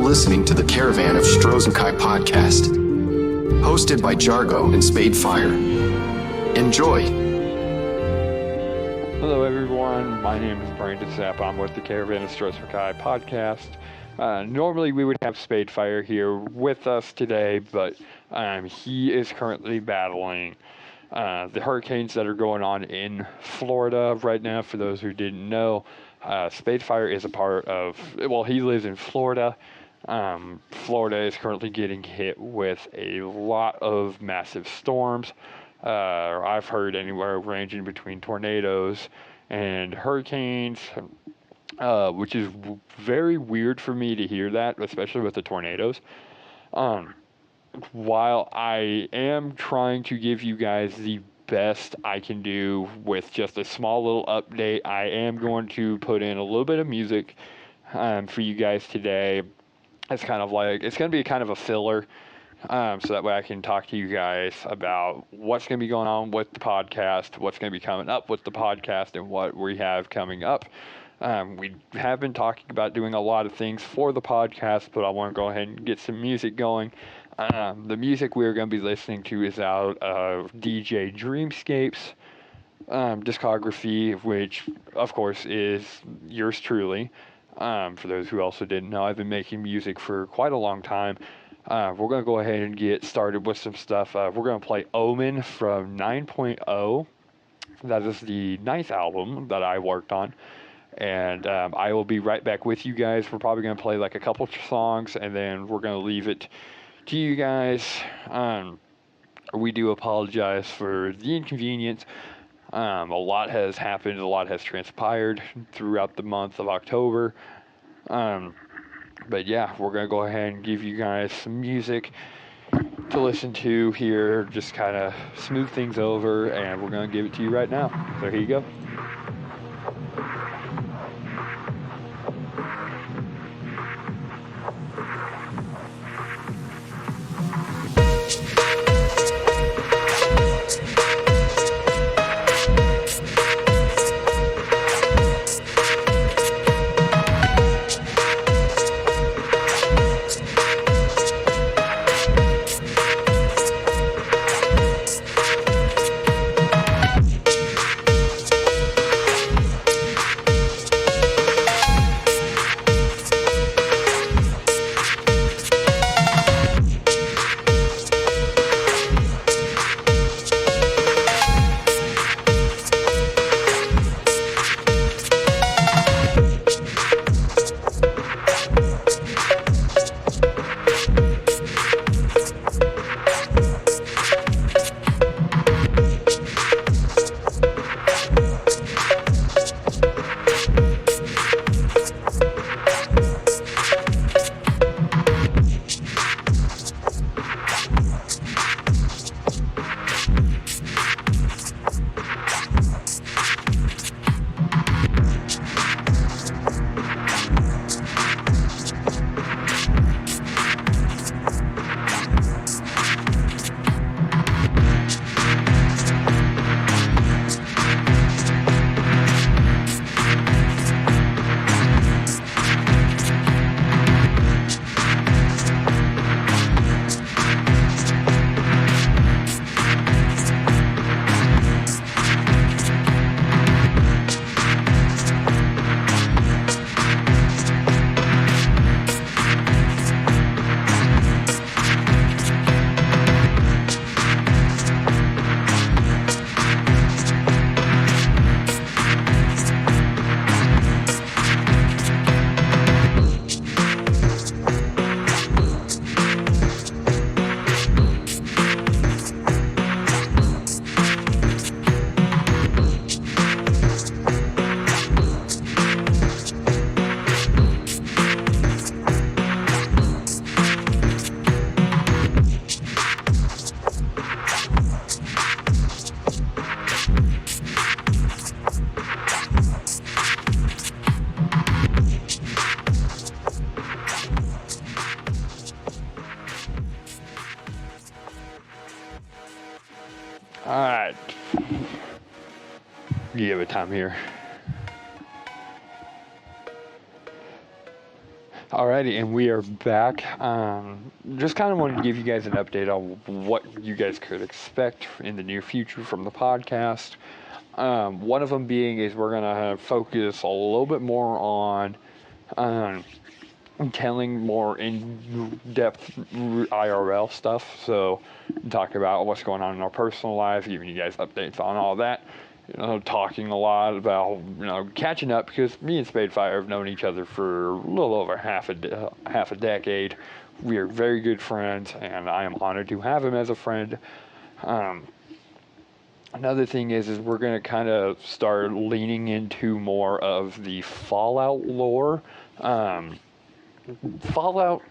listening to the Caravan of Stros and Kai podcast, hosted by Jargo and Spadefire. Enjoy. Hello everyone, my name is Brandon Sapp. I'm with the Caravan of Stros and Kai podcast. Normally we would have Spadefire here with us today, but he is currently battling the hurricanes that are going on in Florida right now. For those who didn't know, Spadefire is a part of, well, he lives in Florida. Florida is currently getting hit with a lot of massive storms. I've heard anywhere ranging between tornadoes and hurricanes, which is very weird for me to hear that, especially with the tornadoes. While I am trying to give you guys the best I can do with just a small little update, I am going to put in a little bit of music for you guys today. It's kind of like, it's going to be kind of a filler, so that way I can talk to you guys about what's going to be going on with the podcast, what's going to be coming up with the podcast, and what we have coming up. We have been talking about doing a lot of things for the podcast, but I want to go ahead and get some music going. The music we're going to be listening to is out of DJ Dreamscape's discography, which, of course, is yours truly. For those who also didn't know, I've been making music for quite a long time. We're going to go ahead and get started with some stuff. We're going to play Omen from 9.0. That is the ninth album that I worked on. And I will be right back with you guys. We're probably going to play like a couple songs, and then we're going to leave it to you guys. We do apologize for the inconvenience. A lot has happened, a lot has transpired throughout the month of October. But yeah, we're going to go ahead and give you guys some music to listen to here, just kind of smooth things over, and we're going to give it to you right now. So here you go. Alright. Give it time here. Alrighty, and we are back. Just kind of wanted to give you guys an update on what you guys could expect in the near future from the podcast. One of them being is we're going to focus a little bit more on telling more in-depth IRL stuff. So, talk about what's going on in our personal lives, giving you guys updates on all that. Talking a lot about, catching up, because me and Spadefire have known each other for a little over half a decade. We are very good friends, and I am honored to have him as a friend. Another thing is we're going to kind of start leaning into more of the Fallout lore. Fallout,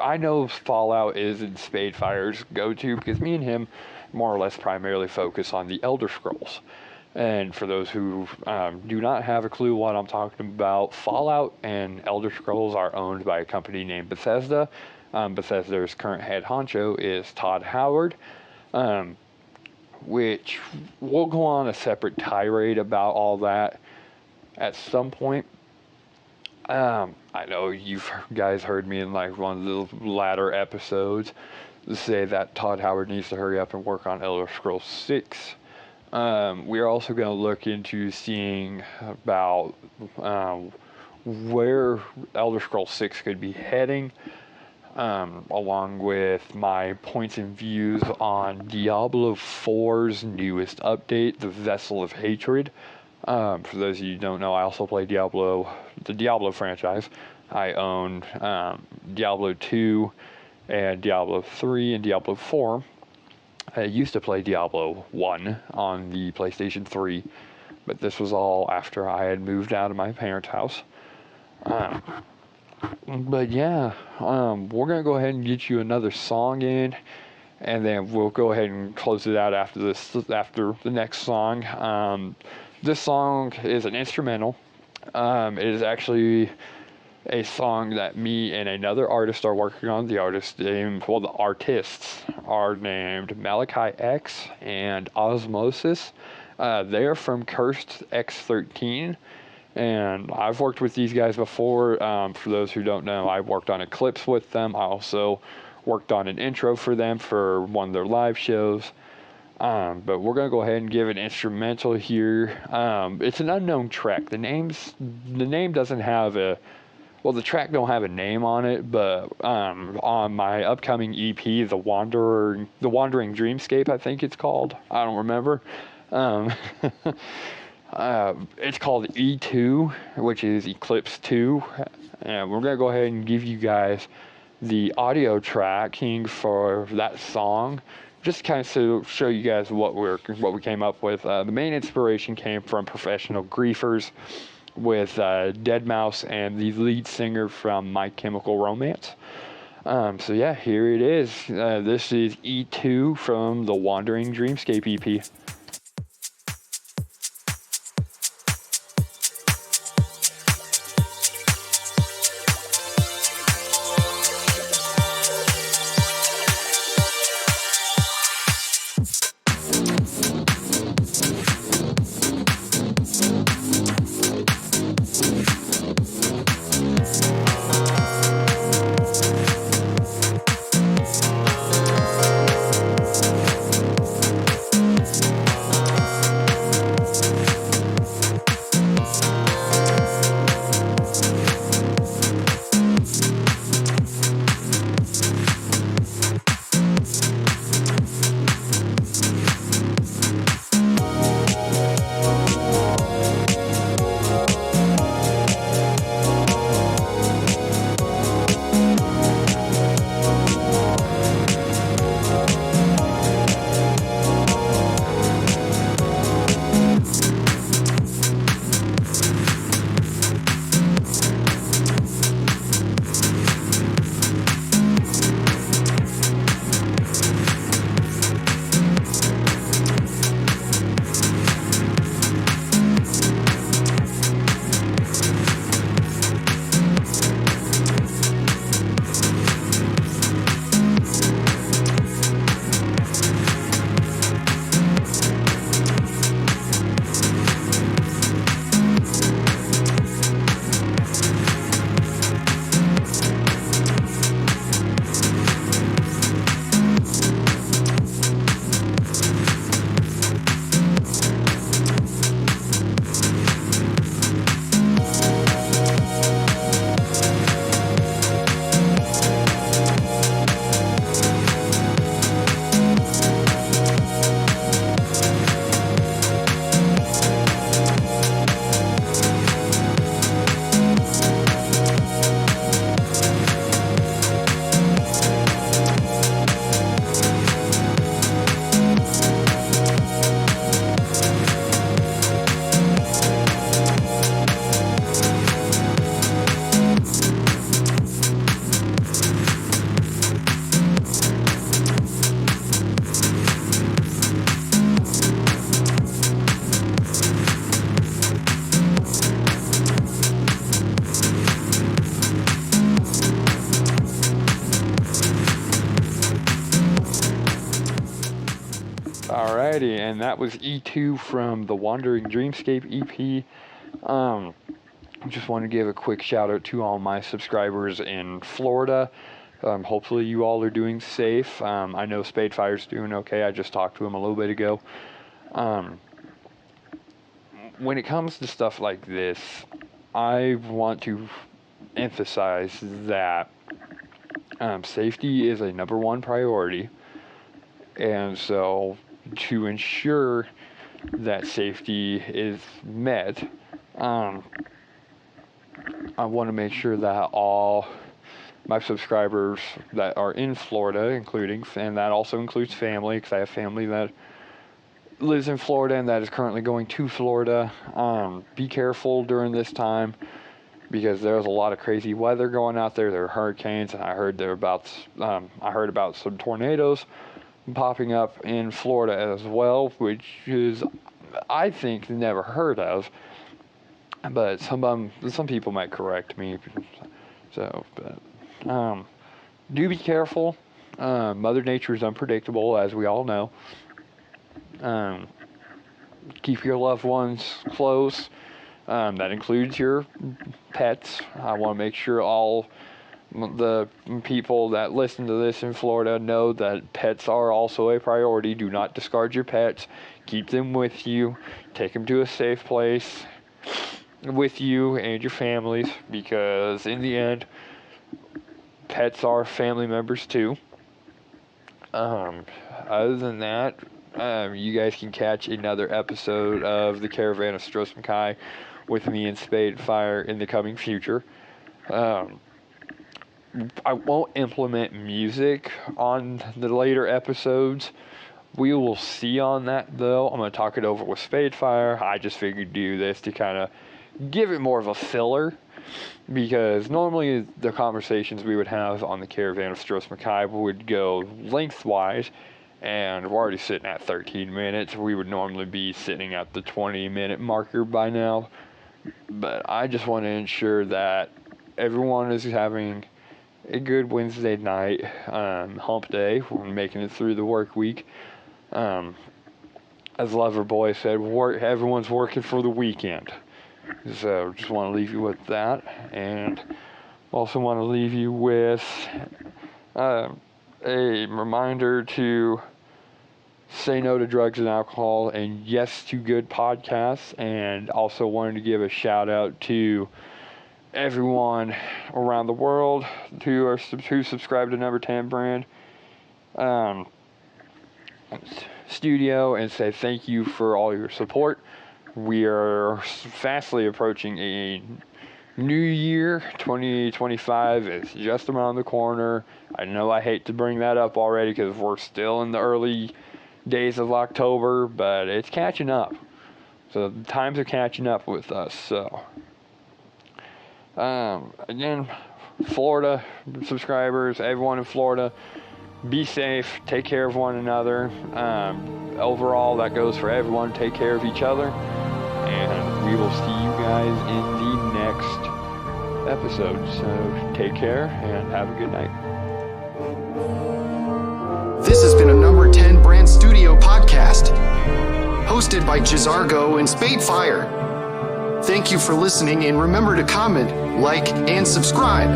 I know Fallout is in Spadefire's go-to, because me and him more or less primarily focus on the Elder Scrolls. And for those who do not have a clue what I'm talking about, Fallout and Elder Scrolls are owned by a company named Bethesda. Bethesda's current head honcho is Todd Howard, which we'll go on a separate tirade about all that at some point. I know you guys heard me in like one of the latter episodes say that Todd Howard needs to hurry up and work on Elder Scrolls 6. We are also going to look into seeing about where Elder Scrolls 6 could be heading, along with my points and views on Diablo 4's newest update, the Vessel of Hatred. For those of you who don't know, I also play the Diablo franchise. I own Diablo 2 and Diablo 3 and Diablo 4. I used to play Diablo 1 on the PlayStation 3, but this was all after I had moved out of my parents' house. But yeah, we're going to go ahead and get you another song in, and then we'll go ahead and close it out after the next song. This song is an instrumental. It is actually a song that me and another artist are working on. The artists are named Malachi X and Osmosis. They are from Cursed X13, and I've worked with these guys before. For those who don't know, I worked on a clips with them. I also worked on an intro for them for one of their live shows. But we're going to go ahead and give an instrumental here. It's an unknown track. The name doesn't have the track don't have a name on it, but on my upcoming EP, The Wandering Dreamscape, I think it's called. I don't remember. It's called E2, which is Eclipse 2. And we're going to go ahead and give you guys the audio tracking for that song, just kind of show you guys what we came up with. The main inspiration came from Professional Griefers with Deadmau5 and the lead singer from My Chemical Romance. So yeah, here it is. This is E2 from the Wandering Dreamscape EP. Alrighty, and that was E2 from the Wandering Dreamscape EP. Just want to give a quick shout out to all my subscribers in Florida. Hopefully you all are doing safe. I know Spadefire's doing okay. I just talked to him a little bit ago. When it comes to stuff like this, I want to emphasize that safety is a number one priority. And so to ensure that safety is met, I want to make sure that all my subscribers that are in Florida, and that also includes family, because I have family that lives in Florida and that is currently going to Florida. Be careful during this time, because there's a lot of crazy weather going out there. There are hurricanes, and I heard about some tornadoes popping up in Florida as well, which is, I think, never heard of. But some people might correct me. So, but do be careful. Mother Nature is unpredictable, as we all know. Keep your loved ones close. That includes your pets. I want to make sure all the people that listen to this in Florida know that pets are also a priority. Do not discard your pets. Keep them with you. Take them to a safe place with you and your families, because in the end, pets are family members too. Other than that, you guys can catch another episode of the Caravan of Stros and Kai with me and Spadefire in the coming future. I won't implement music on the later episodes. We will see on that, though. I'm going to talk it over with Spadefire. I just figured do this to kind of give it more of a filler, because normally the conversations we would have on the Caravan of Stros Mackay would go lengthwise, and we're already sitting at 13 minutes. We would normally be sitting at the 20-minute marker by now. But I just want to ensure that everyone is having a good Wednesday night, hump day. We're making it through the work week. As Loverboy said, everyone's working for the weekend. So just want to leave you with that, and also want to leave you with a reminder to say no to drugs and alcohol and yes to good podcasts. And also wanted to give a shout out to everyone around the world who subscribe to NUMB3R10 brand studio, and say thank you for all your support. We are fastly approaching a new year. 2025 is just around the corner. I know I hate to bring that up already, because we're still in the early days of October, but it's catching up. So the times are catching up with us. So again, Florida subscribers, everyone in Florida, be safe, take care of one another. Overall, that goes for everyone. Take care of each other, and we will see you guys in the next episode. So take care and have a good night. This has been a NUMB3R10 Brand Studio podcast, hosted by Jizargo and Spadefire. Thank you for listening, and remember to comment, like, and subscribe.